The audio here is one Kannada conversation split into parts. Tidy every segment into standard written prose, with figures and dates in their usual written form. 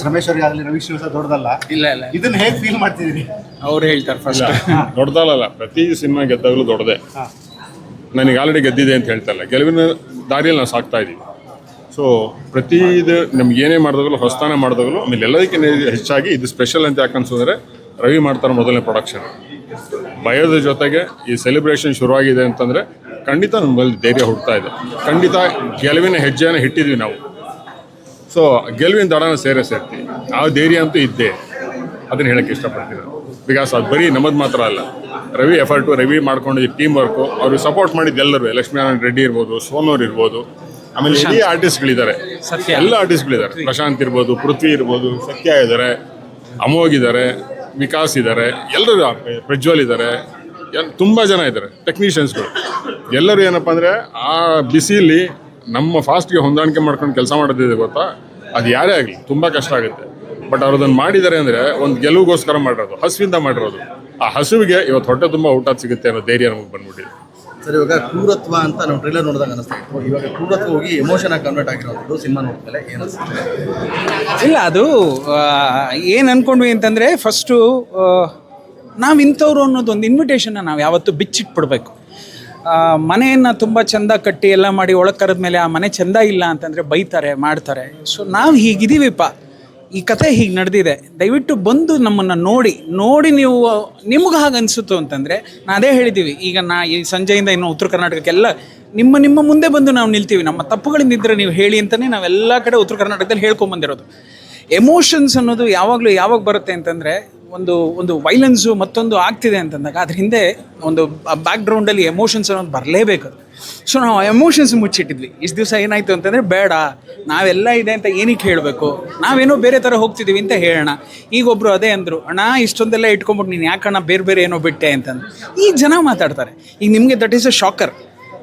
ರಮೇಶ್ ಅವ್ರಿಗೆ ಆಗಲಿ ರವಿ ಶ್ರೀನಿವಾಸ ದೊಡ್ಡದಲ್ಲ. ಇಲ್ಲ ಇಲ್ಲ, ಇದನ್ನ ಹೇಗೆ ಫೀಲ್ ಮಾಡ್ತಿದ್ದೀರಿ? ಅವ್ರು ಹೇಳ್ತಾರೆ ಫಸ್ಟ್. ದೊಡ್ಡದಲ್ಲ, ಪ್ರತಿ ಸಿನಿಮಾ ಗೆದ್ದಾಗಲೂ ದೊಡ್ಡದೆ. ನನಗೆ ಆಲ್ರೆಡಿ ಗೆದ್ದಿದೆ ಅಂತ ಹೇಳ್ತಾ ಇಲ್ಲ, ಗೆಲುವಿನ ದಾರಿಯಲ್ಲಿ ನಾವು ಸಾಕ್ತಾ ಇದ್ದೀವಿ. ಸೊ ಪ್ರತಿ ಇದು ನಮ್ಗೆ ಏನೇ ಮಾಡಿದಾಗಲೂ, ಹೊಸತಾನ ಮಾಡಿದಾಗಲೂ, ಆಮೇಲೆ ಎಲ್ಲದಕ್ಕಿಂತ ಹೆಚ್ಚಾಗಿ ಇದು ಸ್ಪೆಷಲ್ ಅಂತ ಯಾಕೆ ಅನ್ಸೋದ್ರೆ ರವಿ ಮಾಡ್ತಾರೆ ಮೊದಲನೇ ಪ್ರೊಡಕ್ಷನ್. ಭಯದ ಜೊತೆಗೆ ಈ ಸೆಲೆಬ್ರೇಷನ್ ಶುರುವಾಗಿದೆ ಅಂತಂದರೆ ಖಂಡಿತ ನಮ್ಮಲ್ಲಿ ಧೈರ್ಯ ಹುಡ್ತಾ ಇದೆ. ಖಂಡಿತ ಗೆಲುವಿನ ಹೆಜ್ಜೆಯನ್ನು ಇಟ್ಟಿದ್ವಿ ನಾವು. ಸೊ ಗೆಲುವಿನ ದಡನ ಸೇರ್ತೀವಿ. ಆ ಧೈರ್ಯ ಅಂತೂ ಇದ್ದೇ, ಅದನ್ನು ಹೇಳೋಕ್ಕೆ ಇಷ್ಟಪಡ್ತೀನಿ. ಬಿಕಾಸ್ ಅದು ಬರೀ ನಮ್ಮದು ಮಾತ್ರ ಅಲ್ಲ, ರವಿ ಎಫರ್ಟು, ರವಿ ಮಾಡ್ಕೊಂಡಿದ್ದು ಟೀಮ್ ವರ್ಕು, ಅವ್ರಿಗೆ ಸಪೋರ್ಟ್ ಮಾಡಿದ್ದು ಎಲ್ಲರೂ. ಲಕ್ಷ್ಮೀನಾರಾಯಣ ರೆಡ್ಡಿ ಇರ್ಬೋದು, ಸೋನೂರ್ ಇರ್ಬೋದು, ಆಮೇಲೆ ಇಡೀ ಆರ್ಟಿಸ್ಟ್ಗಳಿದ್ದಾರೆ, ಎಲ್ಲ ಆರ್ಟಿಸ್ಟ್ಗಳಿದ್ದಾರೆ. ಪ್ರಶಾಂತ್ ಇರ್ಬೋದು, ಪೃಥ್ವಿ ಇರ್ಬೋದು, ಸತ್ಯ ಇದ್ದಾರೆ, ಅಮೋಘ್ ಇದ್ದಾರೆ, ವಿಕಾಸ್ ಇದ್ದಾರೆ, ಎಲ್ಲರೂ, ಪ್ರಜ್ವಲ್ ಇದ್ದಾರೆ, ತುಂಬ ಜನ ಇದ್ದಾರೆ, ಟೆಕ್ನಿಷಿಯನ್ಸ್ಗಳು. ಎಲ್ಲರೂ ಏನಪ್ಪ ಅಂದರೆ ಆ ಬಿಸಿಲಿ ನಮ್ಮ ಫಾಸ್ಟ್ಗೆ ಹೊಂದಾಣಿಕೆ ಮಾಡ್ಕೊಂಡು ಕೆಲಸ ಮಾಡೋದಿದೆ ಗೊತ್ತಾ, ಅದು ಯಾರೇ ಆಗಲಿ ತುಂಬ ಕಷ್ಟ ಆಗುತ್ತೆ. ಬಟ್ ಅವ್ರು ಅದನ್ನು ಮಾಡಿದ್ದಾರೆ ಅಂದರೆ ಒಂದು ಗೆಲುವಿಗೋಸ್ಕರ ಮಾಡಿರೋದು, ಹಸುವಿಂದ ಮಾಡಿರೋದು. ಆ ಹಸುವಿಗೆ ಇವತ್ತು ಹೊಟ್ಟೆ ತುಂಬ ಊಟ ಸಿಗುತ್ತೆ ಅನ್ನೋ ಧೈರ್ಯ ನಮಗೆ ಬಂದ್ಬಿಟ್ಟಿದೆ. ಸರ್, ಇವಾಗ ಕ್ರೂರತ್ವ ಅಂತ ನಾವು ಟ್ರೈಲರ್ ನೋಡಿದಾಗ ಅನಿಸ್ತಾ ಇತ್ತು. ಇವಾಗ ಕ್ರೂರತ್ವ ಹೋಗಿ ಎಮೋಷನ್ ಆಗಿ ಕನ್ವರ್ಟ್ ಆಗಿರೋದು ಸಿನಿಮಾ ನೋಡಿದ್ಮೇಲೆ ಏನು ಅನಿಸುತ್ತೆ? ಇಲ್ಲ, ಅದು ಏನು ಅಂದ್ಕೊಂಡ್ವಿ ಅಂತಂದರೆ, ಫಸ್ಟು ನಾವು ಇಂಥವ್ರು ಅನ್ನೋದು ಒಂದು ಇನ್ವಿಟೇಷನ್ನ ನಾವು ಯಾವತ್ತೂ ಬಿಚ್ಚಿಟ್ಬಿಡ್ಬೇಕು. ಮನೆಯನ್ನು ತುಂಬ ಚೆಂದ ಕಟ್ಟಿ ಎಲ್ಲ ಮಾಡಿ ಒಳಗೆ ಕರೆದ್ಮೇಲೆ ಆ ಮನೆ ಚೆಂದ ಇಲ್ಲ ಅಂತಂದರೆ ಬೈತಾರೆ, ಮಾಡ್ತಾರೆ. ಸೊ ನಾವು ಹೀಗಿದ್ದೀವಿಪ್ಪ, ಈ ಕತೆ ಹೀಗೆ ನಡೆದಿದೆ, ದಯವಿಟ್ಟು ಬಂದು ನಮ್ಮನ್ನು ನೋಡಿ ನೀವು ನಿಮ್ಗೆ ಹಾಗೆ ಅನಿಸುತ್ತೋ ಅಂತಂದರೆ, ಅದೇ ಹೇಳಿದ್ದೀವಿ. ಈಗ ಈ ಸಂಜೆಯಿಂದ ಇನ್ನು ಉತ್ತರ ಕರ್ನಾಟಕಕ್ಕೆಲ್ಲ ನಿಮ್ಮ ಮುಂದೆ ಬಂದು ನಾವು ನಿಲ್ತೀವಿ. ನಮ್ಮ ತಪ್ಪುಗಳಿಂದಿದ್ದರೆ ನೀವು ಹೇಳಿ ಅಂತಲೇ ನಾವೆಲ್ಲ ಕಡೆ ಉತ್ತರ ಕರ್ನಾಟಕದಲ್ಲಿ ಹೇಳ್ಕೊಂಬಂದಿರೋದು. ಎಮೋಷನ್ಸ್ ಅನ್ನೋದು ಯಾವಾಗ ಬರುತ್ತೆ ಅಂತಂದರೆ, ಒಂದು ವೈಲೆನ್ಸು ಮತ್ತೊಂದು ಆಗ್ತಿದೆ ಅಂತಂದಾಗ ಅದ್ರ ಹಿಂದೆ ಒಂದು ಬ್ಯಾಕ್ಗ್ರೌಂಡಲ್ಲಿ ಎಮೋಷನ್ಸ್ ಅನ್ನೋದು ಬರಲೇಬೇಕು. ಸೊ ನಾವು ಎಮೋಷನ್ಸ್ ಮುಚ್ಚಿಟ್ಟಿದ್ವಿ. ಇಷ್ಟು ದಿವಸ ಏನಾಯಿತು ಅಂತಂದರೆ, ಬೇಡ ನಾವೆಲ್ಲ ಇದೆ ಅಂತ ಏನಕ್ಕೆ ಹೇಳಬೇಕು, ನಾವೇನೋ ಬೇರೆ ಥರ ಹೋಗ್ತಿದ್ದೀವಿ ಅಂತ ಹೇಳೋಣ. ಈಗ ಒಬ್ಬರು ಅದೇ ಅಂದರು, ಅಣ್ಣ ಇಷ್ಟೊಂದೆಲ್ಲ ಇಟ್ಕೊಂಬಿಟ್ಟು ನೀನು ಯಾಕಣ್ಣ ಬೇರೆ ಏನೋ ಬಿಟ್ಟೆ ಅಂತಂದು. ಈಗ ಜನ ಮಾತಾಡ್ತಾರೆ. ಈಗ ನಿಮಗೆ that is a shocker.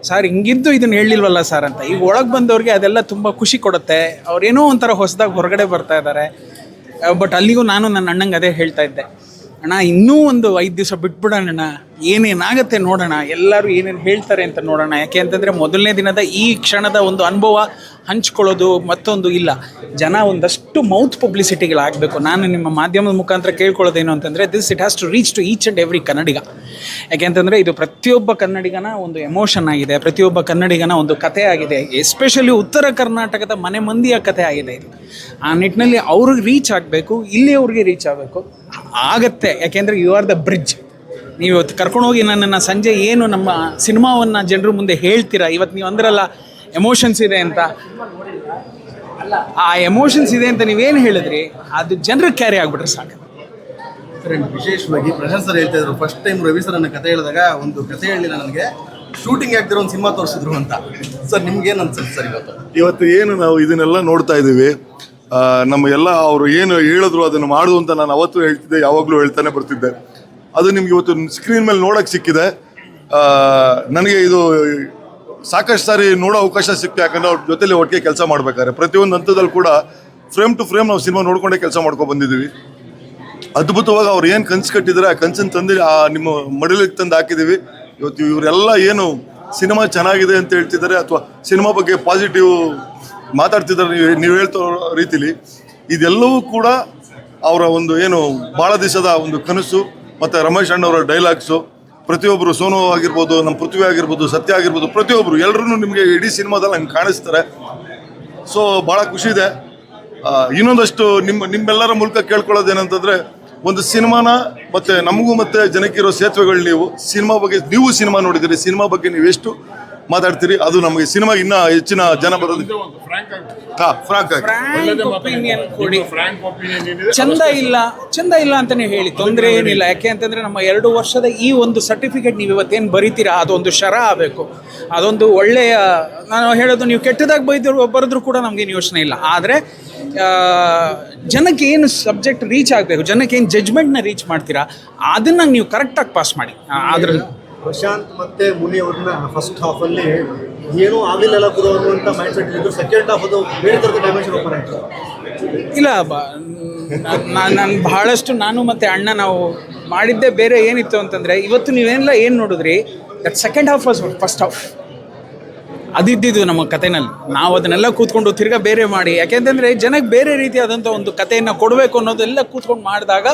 Sir ಹಿಂಗಿದ್ದು ಇದನ್ನು ಹೇಳಿಲ್ವಲ್ಲ ಸರ್ ಅಂತ. ಈಗ ಒಳಗೆ ಬಂದವ್ರಿಗೆ ಅದೆಲ್ಲ ತುಂಬ ಖುಷಿ ಕೊಡುತ್ತೆ. ಅವ್ರೇನೋ ಒಂಥರ ಹೊಸದಾಗಿ ಹೊರಗಡೆ ಬರ್ತಾ ಇದ್ದಾರೆ. ಬಟ್ ಅಲ್ಲಿಗೂ ನಾನು ನನ್ನ ಅಣ್ಣಂಗೆ ಅದೇ ಹೇಳ್ತಾ ಇದ್ದೆ, ಅಣ್ಣ ಇನ್ನೂ ಒಂದು 5 ದಿವಸ ಬಿಟ್ಬಿಡೋಣ, ಏನೇನಾಗುತ್ತೆ ನೋಡೋಣ, ಎಲ್ಲರೂ ಏನೇನು ಹೇಳ್ತಾರೆ ಅಂತ ನೋಡೋಣ. ಯಾಕೆ ಅಂತಂದರೆ ಮೊದಲನೇ ದಿನದ ಈ ಕ್ಷಣದ ಒಂದು ಅನುಭವ ಹಂಚ್ಕೊಳ್ಳೋದು ಮತ್ತೊಂದು ಇಲ್ಲ. ಜನ ಒಂದಷ್ಟು ಮೌತ್ ಪಬ್ಲಿಸಿಟಿಗಳಾಗಬೇಕು. ನಾನು ನಿಮ್ಮ ಮಾಧ್ಯಮದ ಮುಖಾಂತರ ಕೇಳ್ಕೊಳ್ಳೋದೇನು ಅಂತಂದರೆ, it has to reach to each and every Kannadiga. ಯಾಕೆ ಅಂತಂದರೆ ಇದು ಪ್ರತಿಯೊಬ್ಬ ಕನ್ನಡಿಗನ ಒಂದು ಎಮೋಷನ್ ಆಗಿದೆ, ಪ್ರತಿಯೊಬ್ಬ ಕನ್ನಡಿಗನ ಒಂದು ಕಥೆ ಆಗಿದೆ. ಎಸ್ಪೆಷಲಿ ಉತ್ತರ ಕರ್ನಾಟಕದ ಮನೆ ಮಂದಿಯ ಕಥೆ ಆಗಿದೆ ಇದು. ಆ ನಿಟ್ಟಿನಲ್ಲಿ ಅವ್ರಿಗೆ ರೀಚ್ ಆಗಬೇಕು, ಇಲ್ಲಿ ಅವ್ರಿಗೆ ರೀಚ್ ಆಗಬೇಕು, ಆಗತ್ತೆ. ಯಾಕೆಂದರೆ ಯು ಆರ್ ದ ಬ್ರಿಡ್ಜ್. ನೀವು ಇವತ್ತು ಕರ್ಕೊಂಡೋಗಿ ನನ್ನನ್ನು ಸಂಜೆ ಏನು ನಮ್ಮ ಸಿನಿಮಾವನ್ನು ಜನರ ಮುಂದೆ ಹೇಳ್ತೀರಾ. ಇವತ್ತು ನೀವು ಅಂದ್ರಲ್ಲ ಎಮೋಷನ್ಸ್ ಇದೆ ಅಂತ, ಆ ಎಮೋಷನ್ಸ್ ಇದೆ ಅಂತ ನೀವೇನು ಹೇಳಿದ್ರಿ, ಅದು ಜನರಿಗೆ ಕ್ಯಾರಿ ಆಗಿಬಿಟ್ರೆ ಸಾಕು. ವಿಶೇಷವಾಗಿ ಪ್ರಶಾಂತ್ ಸರ್ ಹೇಳ್ತಾ ಇದ್ರು, ಫಸ್ಟ್ ಟೈಮ್ ರವಿ ಸರ್ ನನ್ನ ಕತೆ ಹೇಳಿದಾಗ ಒಂದು ಕತೆ ಹೇಳಿಲ್ಲ ನನಗೆ, ಶೂಟಿಂಗ್ ಆಗ್ತಿರೋ ಒಂದು ಸಿನಿಮಾ ತೋರಿಸಿದ್ರು ಅಂತ. ಸರ್ ನಿಮ್ಗೇನು ಅನ್ಸುತ್ತೆ ಸರ್ ಇವತ್ತು ಏನು ನಾವು ಇದನ್ನೆಲ್ಲ ನೋಡ್ತಾ ಇದ್ದೀವಿ, ನಮ್ಮ ಎಲ್ಲ ಅವರು ಏನು ಹೇಳಿದ್ರು ಅದನ್ನು ಮಾಡು ಅಂತ ನಾನು ಅವತ್ತು ಹೇಳ್ತಿದ್ದೆ, ಯಾವಾಗಲೂ ಹೇಳ್ತಾನೆ ಬರ್ತಿದ್ದೆ. ಅದು ನಿಮ್ಗೆ ಇವತ್ತು ಸ್ಕ್ರೀನ್ ಮೇಲೆ ನೋಡೋಕ್ಕೆ ಸಿಕ್ಕಿದೆ. ನನಗೆ ಇದು ಸಾಕಷ್ಟು ಸಾರಿ ನೋಡೋ ಅವಕಾಶ ಸಿಕ್ತು. ಯಾಕಂದರೆ ಅವ್ರ ಜೊತೆಲಿ ಒಟ್ಟಿಗೆ ಕೆಲಸ ಮಾಡ್ಬೇಕಾದ್ರೆ ಪ್ರತಿಯೊಂದು ಹಂತದಲ್ಲಿ ಕೂಡ ಫ್ರೇಮ್ ಟು ಫ್ರೇಮ್ ನಾವು ಸಿನಿಮಾ ನೋಡ್ಕೊಂಡೇ ಕೆಲಸ ಮಾಡ್ಕೊಂಡು ಬಂದಿದ್ದೀವಿ. ಅದ್ಭುತವಾಗಿ ಅವ್ರು ಏನು ಕನ್ಸು ಕಟ್ಟಿದ್ದಾರೆ ಆ ಕನ್ಸನ್ನು ತಂದು ನಿಮ್ಮ ಮಡಿಲಿಗೆ ತಂದು ಹಾಕಿದ್ದೀವಿ. ಇವತ್ತು ಇವರೆಲ್ಲ ಏನು ಸಿನಿಮಾ ಚೆನ್ನಾಗಿದೆ ಅಂತ ಹೇಳ್ತಿದ್ದಾರೆ ಅಥವಾ ಸಿನಿಮಾ ಬಗ್ಗೆ ಪಾಸಿಟಿವ್ ಮಾತಾಡ್ತಿದ್ದಾರೆ ನೀವು ಹೇಳ್ತಾ ರೀತಿಲಿ, ಇದೆಲ್ಲವೂ ಕೂಡ ಅವರ ಒಂದು ಏನು ಭಾಳ ದಿವಸದ ಒಂದು ಕನಸು. ಮತ್ತು ರಮೇಶ್ ಅಣ್ಣವರ ಡೈಲಾಗ್ಸು, ಪ್ರತಿಯೊಬ್ಬರು ಸೋನು ಆಗಿರ್ಬೋದು, ನಮ್ಮ ಪೃಥ್ವಿ ಆಗಿರ್ಬೋದು, ಸತ್ಯ ಆಗಿರ್ಬೋದು, ಪ್ರತಿಯೊಬ್ಬರು ಎಲ್ಲರೂ ನಿಮಗೆ ಇಡೀ ಸಿನಿಮಾದಲ್ಲಿ ಹಂಗೆ ಕಾಣಿಸ್ತಾರೆ. ಸೊ ಭಾಳ ಖುಷಿ ಇದೆ. ಇನ್ನೊಂದಷ್ಟು ನಿಮ್ಮೆಲ್ಲರ ಮೂಲಕ ಕೇಳ್ಕೊಳ್ಳೋದೇನಂತಂದರೆ, ಒಂದು ಸಿನಿಮಾನ ಮತ್ತು ನಮಗೂ ಮತ್ತು ಜನಕ್ಕಿರೋ ಸೇತುವೆಗಳು ನೀವು ಸಿನಿಮಾ ಬಗ್ಗೆ, ನೀವು ಸಿನಿಮಾ ನೋಡಿದ್ದೀರಿ, ಸಿನಿಮಾ ಬಗ್ಗೆ ನೀವು ಎಷ್ಟು ಮಾತಾಡ್ತೀರಿ, ಅದು ನಮಗೆ ಸಿನಿಮಾ ಇನ್ನೂ ಹೆಚ್ಚಿನ ಜನ ಬರೋದು. ಚಂದ ಇಲ್ಲ ಅಂತ ನೀವು ಹೇಳಿ ತೊಂದರೆ ಏನಿಲ್ಲ. ಯಾಕೆ ಅಂತಂದರೆ ನಮ್ಮ 2 ವರ್ಷದ ಈ ಒಂದು ಸರ್ಟಿಫಿಕೇಟ್ ನೀವು ಇವತ್ತೇನು ಬರೀತೀರಾ ಅದೊಂದು ಶರ ಆಗಬೇಕು. ಅದೊಂದು ಒಳ್ಳೆಯ, ನಾನು ಹೇಳೋದು, ನೀವು ಕೆಟ್ಟದಾಗಿ ಬರೆದ್ರು ಕೂಡ ನಮಗೇನು ಯೋಚನೆ ಇಲ್ಲ. ಆದರೆ ಜನಕ್ಕೆ ಏನು ಸಬ್ಜೆಕ್ಟ್ ರೀಚ್ ಆಗಬೇಕು, ಜನಕ್ಕೆ ಏನು ಜಜ್ಮೆಂಟ್ನ ರೀಚ್ ಮಾಡ್ತೀರಾ ಅದನ್ನು ನೀವು ಕರೆಕ್ಟಾಗಿ ಪಾಸ್ ಮಾಡಿ. ಅದರಲ್ಲಿ ಪ್ರಶಾಂತ್ ಮತ್ತು ಮುನಿ ಅವ್ರನ್ನ ಫಸ್ಟ್ ಹಾಫಲ್ಲಿ ಏನೂ ಆಗಲಿಲ್ಲ ಗುರು ಅನ್ನುವಂಥ ಮೈಂಡ್ ಸೆಟ್ ಇದ್ದು, ಸೆಕೆಂಡ್ ಹಾಫ್ ಅದು ಬೇರೆ ಥರದ ಡೈಮೆನ್ಷನ್ ಓಪನ್ ಆಯಿತು. ಇಲ್ಲ, ನಾನು ಬಹಳಷ್ಟು, ನಾನು ಮತ್ತು ಅಣ್ಣ ನಾವು ಮಾಡಿದ್ದೇ ಬೇರೆ. ಏನಿತ್ತು ಅಂತಂದರೆ, ಇವತ್ತು ನೀವೆಲ್ಲ ಏನು ನೋಡಿದ್ರಿ, that second half was first half. ಅದಿದ್ದಿದ್ದು ನಮ್ಮ ಕಥೆನಲ್ಲಿ. ನಾವು ಅದನ್ನೆಲ್ಲ ಕೂತ್ಕೊಂಡು ತಿರ್ಗಾ ಬೇರೆ ಮಾಡಿ, ಯಾಕೆಂತಂದರೆ ಜನಕ್ಕೆ ಬೇರೆ ರೀತಿಯಾದಂಥ ಒಂದು ಕಥೆಯನ್ನು ಕೊಡಬೇಕು ಅನ್ನೋದೆಲ್ಲ ಕೂತ್ಕೊಂಡು ಮಾಡಿದಾಗ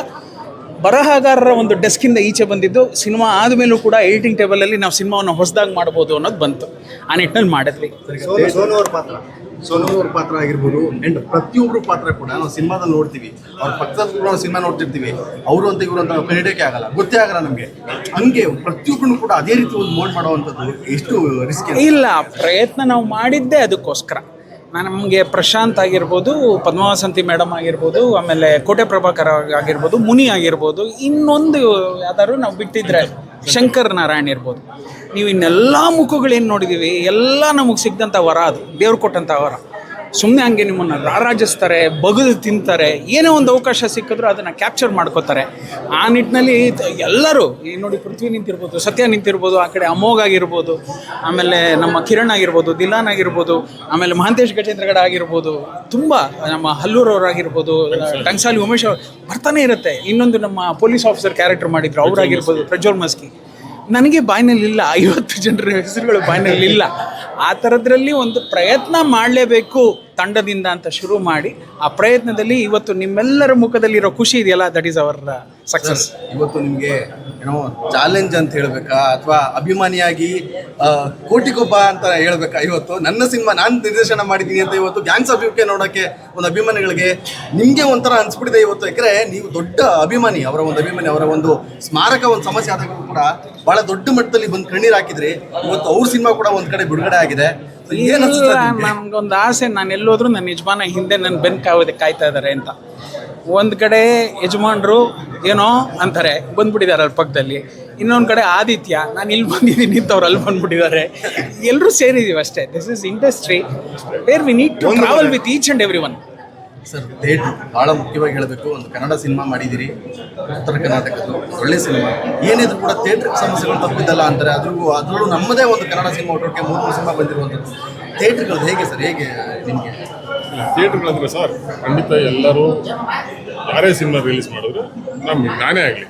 ಬರಹಗಾರರ ಒಂದು ಡೆಸ್ಕಿಂದ ಈಚೆ ಬಂದಿದ್ದು ಸಿನಿಮಾ ಆದಮೇಲೂ ಕೂಡ ಎಡಿಟಿಂಗ್ ಟೇಬಲಲ್ಲಿ ನಾವು ಸಿನಿಮಾವನ್ನು ಹೊಸದಾಗಿ ಮಾಡ್ಬೋದು ಅನ್ನೋದು ಬಂತು. ಆ ನಿಟ್ಟಿನಲ್ಲಿ ಮಾಡಿದ್ವಿ. ಸೋನು ಅವ್ರ ಪಾತ್ರ ಆಗಿರ್ಬೋದು ಅಂಡ್ ಪ್ರತಿಯೊಬ್ಬರು ಪಾತ್ರ ಕೂಡ ನಾವು ಸಿನಿಮಾದಲ್ಲಿ ನೋಡ್ತೀವಿ. ಅವ್ರ ಪಕ್ಕದಲ್ಲಿ ಕೂಡ ನಾವು ಸಿನಿಮಾ ನೋಡ್ತಿರ್ತೀವಿ. ಅವರು ಅಂತ ಇವರು ಅಂತ ಕಂಡಿಡಿಯೋಕೆ ಆಗಲ್ಲ, ಗೊತ್ತೇ ಆಗಲ್ಲ ನಮಗೆ. ಹಂಗೆ ಪ್ರತಿಯೊಬ್ಬರು ಕೂಡ ಅದೇ ರೀತಿ ಒಂದು ಮೋಲ್ಡ್ ಮಾಡುವಂಥದ್ದು ಎಷ್ಟು ರಿಸ್ಕ್ ಇಲ್ಲ, ಪ್ರಯತ್ನ ನಾವು ಮಾಡಿದ್ದೇ ಅದಕ್ಕೋಸ್ಕರ. ನಮಗೆ ಪ್ರಶಾಂತ್ ಆಗಿರ್ಬೋದು, ಪದ್ಮಾವಸಂತಿ ಮೇಡಮ್ ಆಗಿರ್ಬೋದು, ಆಮೇಲೆ ಕೋಟೆ ಪ್ರಭಾಕರ್ ಆಗಿರ್ಬೋದು, ಮುನಿ ಆಗಿರ್ಬೋದು, ಇನ್ನೊಂದು ಯಾವ್ದಾದ್ರು ನಾವು ಬಿಟ್ಟಿದ್ರೆ ಶಂಕರ್ ನಾರಾಯಣ್ ಇರ್ಬೋದು. ನೀವು ಇನ್ನೆಲ್ಲ ಮುಖಗಳೇನು ನೋಡಿದ್ದೀವಿ, ಎಲ್ಲ ನಮಗೆ ಸಿಗ್ದಂಥ ವರ, ಅದು ದೇವ್ರು ಕೊಟ್ಟಂಥ ವರ. ಸುಮ್ಮನೆ ಹಂಗೆ ನಿಮ್ಮನ್ನು ರಾರಾಜಿಸ್ತಾರೆ, ಬಗೆದು ತಿಂತಾರೆ. ಏನೇ ಒಂದು ಅವಕಾಶ ಸಿಕ್ಕಿದ್ರು ಅದನ್ನು ಕ್ಯಾಪ್ಚರ್ ಮಾಡ್ಕೋತಾರೆ. ಆ ನಿಟ್ಟಿನಲ್ಲಿ ಎಲ್ಲರೂ ಈಗ ನೋಡಿ, ಪೃಥ್ವಿ ನಿಂತಿರ್ಬೋದು, ಸತ್ಯ ನಿಂತಿರ್ಬೋದು, ಆ ಕಡೆ ಅಮೋಘ್ ಆಗಿರ್ಬೋದು, ಆಮೇಲೆ ನಮ್ಮ ಕಿರಣ್ ಆಗಿರ್ಬೋದು, ದಿಲಾನ್ ಆಗಿರ್ಬೋದು, ಆಮೇಲೆ ಮಹಾಂತೇಶ್ ಗಜೇಂದ್ರಗಡ ಆಗಿರ್ಬೋದು, ತುಂಬ ನಮ್ಮ ಹಲ್ಲೂರವರಾಗಿರ್ಬೋದು, ಟಂಗ್ಸಾಲಿ ಉಮೇಶ್ ಅವ್ರು ಬರ್ತಾನೆ ಇರುತ್ತೆ. ಇನ್ನೊಂದು ನಮ್ಮ ಪೊಲೀಸ್ ಆಫೀಸರ್ ಕ್ಯಾರೆಕ್ಟರ್ ಮಾಡಿದ್ರು, ಅವರಾಗಿರ್ಬೋದು, ಪ್ರಜ್ವಲ್ ಮಸ್ಕಿ. ನನಗೆ ಬಾಯ್ನಲ್ಲಿಲ್ಲ, 50 ಜನರ ಹೆಸರುಗಳು ಬಾಯ್ನಲ್ಲಿಲ್ಲ. ಆ ಥರದ್ರಲ್ಲಿ ಒಂದು ಪ್ರಯತ್ನ ಮಾಡಲೇಬೇಕು ತಂಡದಿಂದ ಅಂತ ಶುರು ಮಾಡಿ, ಆ ಪ್ರಯತ್ನದಲ್ಲಿ ಇವತ್ತು ನಿಮ್ಮೆಲ್ಲರ ಮುಖದಲ್ಲಿರೋ ಖುಷಿ ಇದೆಯಲ್ಲ, ದಟ್ ಈಸ್ ಅವರ್ ಸಕ್ಸಸ್. ಇವತ್ತು ನಿಮಗೆ ಏನೋ ಚಾಲೆಂಜ್ ಅಂತ ಹೇಳ್ಬೇಕಾ ಅಥವಾ ಅಭಿಮಾನಿಯಾಗಿ ಕೋಟಿಗೊಬ್ಬ ಅಂತ ಹೇಳ್ಬೇಕಾ? ಇವತ್ತು ನನ್ನ ಸಿನಿಮಾ ನಾನು ನಿರ್ದೇಶನ ಮಾಡಿದ್ದೀನಿ ಅಂತ ಇವತ್ತು ಗ್ಯಾಂಗ್ಸ್ ಆಫ್ ಯುಕೆ ನೋಡೋಕ್ಕೆ ಒಂದು ಅಭಿಮಾನಿಗಳಿಗೆ ನಿಮಗೆ ಒಂಥರ ಅನ್ಸ್ಬಿಟ್ಟಿದೆ ಇವತ್ತು. ಯಾಕಂದರೆ ನೀವು ದೊಡ್ಡ ಅಭಿಮಾನಿ, ಅವರ ಒಂದು ಅಭಿಮಾನಿ, ಅವರ ಒಂದು ಸ್ಮಾರಕ ಒಂದು ಸಮಸ್ಯೆ ಆದಾಗ ಕೂಡ ಭಾಳ ದೊಡ್ಡ ಮಟ್ಟದಲ್ಲಿ ಬಂದು ಕಣ್ಣೀರು ಹಾಕಿದ್ರಿ. ಇವತ್ತು ಅವ್ರ ಸಿನಿಮಾ ಕೂಡ ಒಂದು ಕಡೆ ಬಿಡುಗಡೆ ಆಗಿದೆ. ನಮ್ಗೊಂದು ಆಸೆ, ನಾನು ಎಲ್ಲೋದ್ರೂ ನನ್ನ ಯಜಮಾನ ಹಿಂದೆ ನನ್ನ ಬೆನ್ನು ಕಾಯ್ತಾ ಇದ್ದಾರೆ ಅಂತ. ಒಂದು ಕಡೆ ಯಜಮಾನ್ರು ಏನೋ ಅಂತಾರೆ, ಬಂದ್ಬಿಟ್ಟಿದ್ದಾರೆ ಅಲ್ಲಿ ಪಕ್ಕದಲ್ಲಿ. ಇನ್ನೊಂದು ಕಡೆ ಆದಿತ್ಯ, ನಾನು ಇಲ್ಲಿ ಬಂದಿದ್ದೀನಿ ಅಂತ ಅವ್ರು ಅಲ್ಲಿ ಬಂದ್ಬಿಟ್ಟಿದ್ದಾರೆ. ಎಲ್ಲರೂ ಸೇರಿದ್ದೀವಿ ಅಷ್ಟೇ. This is industry where we need to travel with each and every one. Sir, theatre ಭಾಳ ಮುಖ್ಯವಾಗಿ ಹೇಳಬೇಕು. ಒಂದು ಕನ್ನಡ ಸಿನಿಮಾ ಮಾಡಿದ್ದೀರಿ, ಉತ್ತರ ಕರ್ನಾಟಕದ್ದು ಒಳ್ಳೆ ಸಿನಿಮಾ. ಏನಿದ್ರು ಕೂಡ ಥಿಯೇಟ್ರ್ ಸಮಸ್ಯೆಗಳು ತಪ್ಪಿದ್ದಲ್ಲ ಅಂತಾರೆ. ಅದರಲ್ಲೂ ನಮ್ಮದೇ ಒಂದು ಕನ್ನಡ ಸಿನಿಮಾ ಒಟ್ಟೊಟ್ಟಿಗೆ 3 ಸಿನಿಮಾ ಬಂದಿರುವಂಥದ್ದು. ಥಿಯೇಟ್ರ್ಗಳು ಹೇಗೆ ಸರ್, ಹೇಗೆ ನಿಮಗೆ? ಥಿಯೇಟ್ರ್ಗಳಂದ್ರೆ ಸರ್, ಖಂಡಿತ ಎಲ್ಲರೂ ಯಾರೇ ಸಿನಿಮಾ ರಿಲೀಸ್ ಮಾಡಿದ್ರು ನಾನೇ ಆಗಲಿ,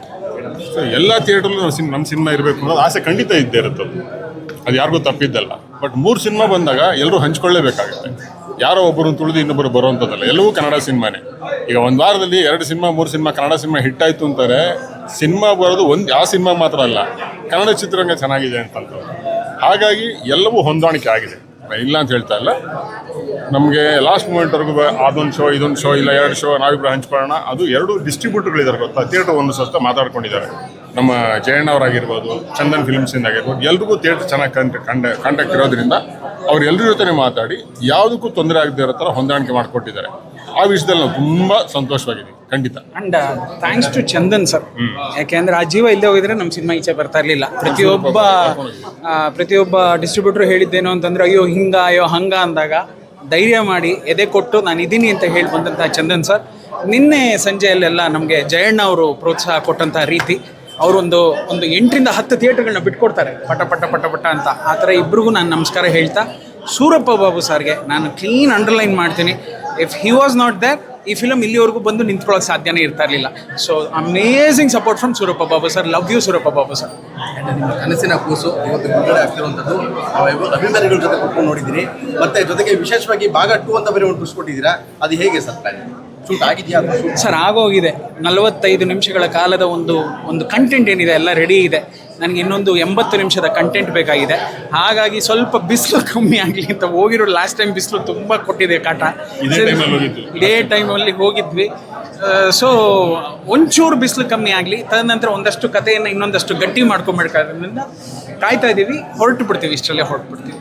ಸೊ ಎಲ್ಲ ಥಿಯೇಟ್ರಲ್ಲೂ ನಮ್ಮ ಸಿನಿಮಾ ಇರಬೇಕು ಅನ್ನೋದು ಆಸೆ ಖಂಡಿತ ಇದ್ದೇ ಇರುತ್ತೆ. ಅದು ಯಾರಿಗೂ ತಪ್ಪಿದ್ದಲ್ಲ. ಬಟ್ 3 ಸಿನಿಮಾ ಬಂದಾಗ ಎಲ್ಲರೂ ಹಂಚ್ಕೊಳ್ಳೇಬೇಕಾಗುತ್ತೆ. ಯಾರೋ ಒಬ್ಬರು ತುಳಿದು ಇನ್ನೊಬ್ಬರು ಬರುವಂಥದ್ದಲ್ಲ, ಎಲ್ಲವೂ ಕನ್ನಡ ಸಿನಿಮಾನೇ. ಈಗ ಒಂದು ವಾರದಲ್ಲಿ 2 cinema 3 cinema Kannada cinema hit ಆಯಿತು ಅಂತಾರೆ. ಸಿನಿಮಾ ಬರೋದು ಯಾವ ಸಿನಿಮಾ ಮಾತ್ರ ಅಲ್ಲ, ಕನ್ನಡ ಚಿತ್ರರಂಗ ಚೆನ್ನಾಗಿದೆ ಅಂತಂತ. ಹಾಗಾಗಿ ಎಲ್ಲವೂ ಹೊಂದಾಣಿಕೆ ಆಗಿದೆ, ಇಲ್ಲ ಅಂತ ಹೇಳ್ತಾ ಇಲ್ಲ. ನಮಗೆ ಲಾಸ್ಟ್ ಮೂಮೆಂಟ್ವರೆಗೂ ಅದೊಂದು ಶೋ ಇದೊಂದು ಶೋ ಇಲ್ಲ 2 ಶೋ ನಾವಿಬ್ಬರು ಹಂಚ್ಕೊಳ್ಳೋಣ. ಅದು 2 ಡಿಸ್ಟ್ರಿಬ್ಯೂಟರ್ಗಳಿದ್ದಾರೆ ಗೊತ್ತಾ, ಥಿಯೇಟ್ರ್ ಒಂದು ಸ್ವಲ್ಪ ಮಾತಾಡ್ಕೊಂಡಿದ್ದಾರೆ. ನಮ್ಮ ಜಯಣ್ಣ ಅವರಾಗಿರ್ಬೋದು, ಚಂದನ್ ಫಿಲ್ಮ್ಸಿಂದ ಆಗಿರ್ಬೋದು, ಎಲ್ರಿಗೂ ಥಿಯೇಟ್ರ್ ಚೆನ್ನಾಗಿ ಕಾಂಟ್ಯಾಕ್ಟ್ ಇರೋದ್ರಿಂದ ಅವ್ರು ಎಲ್ಲರ ಜೊತೆ ಮಾತಾಡಿ ಯಾವುದಕ್ಕೂ ತೊಂದರೆ ಆಗದೆ ಇರೋ ಥರ ಹೊಂದಾಣಿಕೆ ಮಾಡಿಕೊಟ್ಟಿದ್ದಾರೆ. ಆ ವಿಷಯದಲ್ಲಿ ನಾವು ತುಂಬ ಸಂತೋಷವಾಗಿದ್ದೀವಿ ಖಂಡಿತ. And thanks to Chandan sir. ಯಾಕೆಂದರೆ ಆ ಜೀವ ಇಲ್ಲದೆ ಹೋಗಿದ್ರೆ ನಮ್ಮ ಸಿನಿಮಾ ಈಚೆ ಬರ್ತಾ ಇರಲಿಲ್ಲ. ಪ್ರತಿಯೊಬ್ಬ ಡಿಸ್ಟ್ರಿಬ್ಯೂಟ್ರು ಹೇಳಿದ್ದೇನು ಅಂತಂದರೆ, ಅಯ್ಯೋ ಹಿಂಗ ಅಯ್ಯೋ ಹಂಗ ಅಂದಾಗ ಧೈರ್ಯ ಮಾಡಿ ಎದೆ ಕೊಟ್ಟು ನಾನು ಇದ್ದೀನಿ ಅಂತ ಹೇಳಿ ಬಂದಂಥ ಚಂದನ್ ಸರ್. ನಿನ್ನೆ ಸಂಜೆಯಲ್ಲೆಲ್ಲ ನಮಗೆ ಜಯಣ್ಣ ಅವರು ಪ್ರೋತ್ಸಾಹ ಕೊಟ್ಟಂಥ ರೀತಿ, ಅವರೊಂದು 8ರಿಂದ 10 ಥಿಯೇಟ್ರ್ಗಳನ್ನ ಬಿಟ್ಕೊಡ್ತಾರೆ ಪಟ ಪಟ ಪಟ ಪಟ ಅಂತ. ಆ ಥರ ಇಬ್ರಿಗೂ ನಾನು ನಮಸ್ಕಾರ ಹೇಳ್ತಾ, ಸೂರಪ್ಪ ಬಾಬು ಸರ್ಗೆ ನಾನು ಕ್ಲೀನ್ ಅಂಡರ್ಲೈನ್ ಮಾಡ್ತೀನಿ, if he was not there ಈ ಫಿಲಮ್ ಇಲ್ಲಿವರೆಗೂ ಬಂದು ನಿಂತ್ಕೊಳ್ಳೋಕೆ ಸಾಧ್ಯನೇ ಇರ್ತಾ ಇರಲಿಲ್ಲ. So amazing support from Surappa Babu sir. Love you Surappa Babu sir. ನಿಮ್ಮ ಕನಸಿನ ಕೂಸು ಇವತ್ತು ಬಿಡುಗಡೆ ಆಗ್ತಿರುವಂಥದ್ದು ಅಭಿಮಾನಿಗಳ ಜೊತೆ ಕೂತ್ಕೊಂಡು ನೋಡಿದ್ದೀರಿ. ಮತ್ತು ಜೊತೆಗೆ ವಿಶೇಷವಾಗಿ ಭಾಗ 2 ಅಂತ ಬೇರೆ ಒಂದು ಕೊಟ್ಟಿದ್ದೀರಾ. ಅದು ಹೇಗೆ ಸರ್ ಪ್ಲಾನ್? ಶೂಟ್ ಆಗಿದೆಯಾ? ಸರ್ ಆಗೋಗಿದೆ. 45 ನಿಮಿಷಗಳ ಕಾಲದ ಒಂದು ಕಂಟೆಂಟ್ ಏನಿದೆ ಎಲ್ಲ ರೆಡಿ ಇದೆ. ನನಗೆ ಇನ್ನೊಂದು 80 ನಿಮಿಷದ ಕಂಟೆಂಟ್ ಬೇಕಾಗಿದೆ. ಹಾಗಾಗಿ ಸ್ವಲ್ಪ ಬಿಸಿಲು ಕಮ್ಮಿ ಆಗಲಿ ಅಂತ ಹೋಗಿರೋ. ಲಾಸ್ಟ್ ಟೈಮ್ ಬಿಸಿಲು ತುಂಬ ಕೊಟ್ಟಿದೆ ಕಾಟ. ಇದೇ ಟೈಮಲ್ಲಿ ಹೋಗಿದ್ವಿ. ಸೊ ಒಂಚೂರು ಬಿಸಿಲು ಕಮ್ಮಿ ಆಗಲಿ, ತದನಂತರ ಒಂದಷ್ಟು ಕಥೆಯನ್ನು ಇನ್ನೊಂದಷ್ಟು ಗಟ್ಟಿ ಮಾಡ್ಕೊಂಡ್ಬಿಡ್ಕೋದ್ರಿಂದ ಕಾಯ್ತಾ ಇದ್ದೀವಿ. ಹೊರಟು ಬಿಡ್ತೀವಿ, ಇಷ್ಟರಲ್ಲೇ ಹೊರಟು ಬಿಡ್ತೀವಿ.